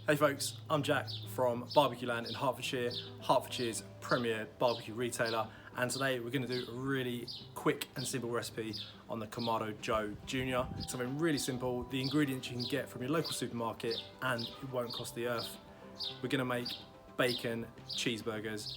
Hey folks, I'm Jack from BBQLAND in Hertfordshire, Hertfordshire's premier barbecue retailer, and today we're going to do a really quick and simple recipe on the Kamado Joe Jr. Something really simple, the ingredients you can get from your local supermarket and it won't cost the earth. We're going to make bacon cheeseburgers.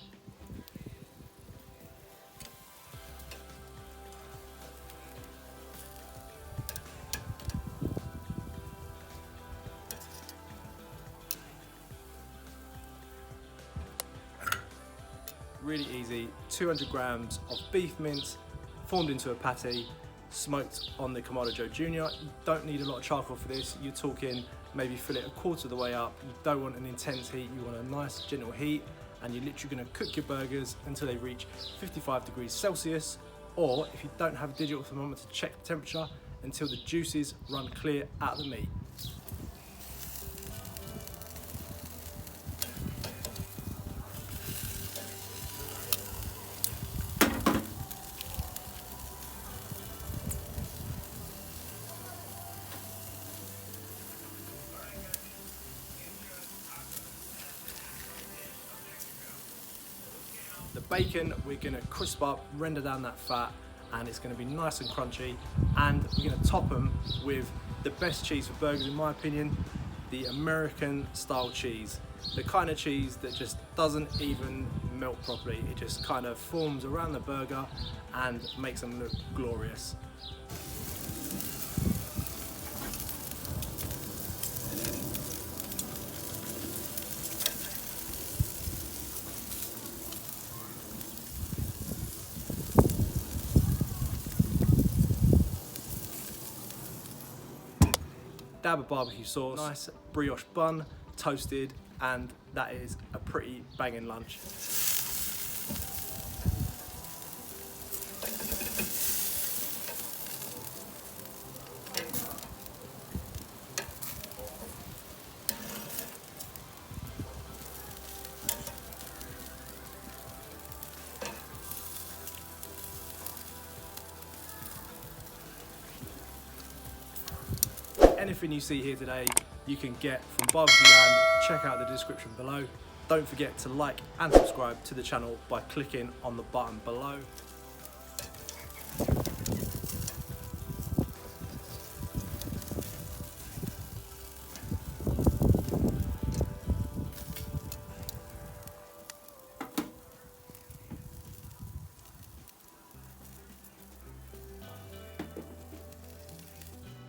Really easy, 200 grams of beef mince formed into a patty, smoked on the Kamado Joe Jr. You don't need a lot of charcoal for this. You're talking maybe fill it a quarter of the way up. You don't want an intense heat, you want a nice gentle heat, and you're literally going to cook your burgers until they reach 55 degrees Celsius, or if you don't have a digital thermometer, check the temperature until the juices run clear out of the meat. The bacon we're going to crisp up, render down that fat, and it's going to be nice and crunchy, and we're going to top them with the best cheese for burgers in my opinion, the American style cheese. The kind of cheese that just doesn't even melt properly, it just kind of forms around the burger and makes them look glorious. Dab of barbecue sauce, nice brioche bun, toasted, and that is a pretty banging lunch. Anything you see here today, you can get from BBQLAND. Check out the description below. Don't forget to like and subscribe to the channel by clicking on the button below.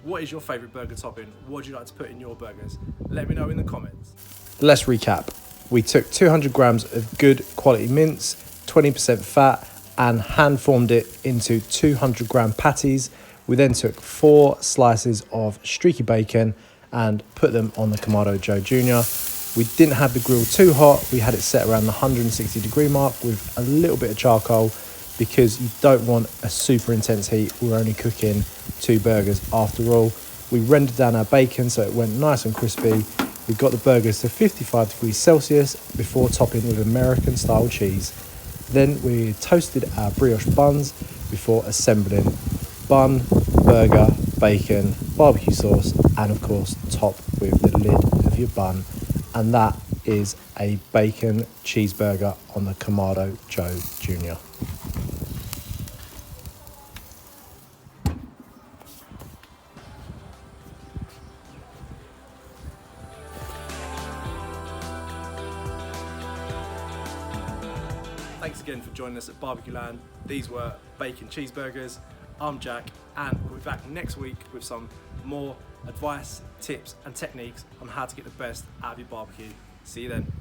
What is your favourite burger topping? What do you like to put in your burgers? Let me know in the comments. Let's recap. We took 200 grams of good quality mince, 20% fat, and hand formed it into 200 gram patties. We then took 4 slices of streaky bacon and put them on the Kamado Joe Jr. We didn't have the grill too hot. We had it set around the 160 degree mark with a little bit of charcoal because you don't want a super intense heat. We're only cooking 2 burgers after all. We rendered down our bacon so it went nice and crispy. We got the burgers to 55 degrees Celsius before topping with American style cheese. Then we toasted our brioche buns before assembling bun, burger, bacon, barbecue sauce, and of course top with the lid of your bun. And that is a bacon cheeseburger on the Kamado Joe Jr. Thanks again for joining us at BBQLAND. These were bacon cheeseburgers. I'm Jack, and we'll be back next week with some more advice, tips and techniques on how to get the best out of your barbecue. See you then.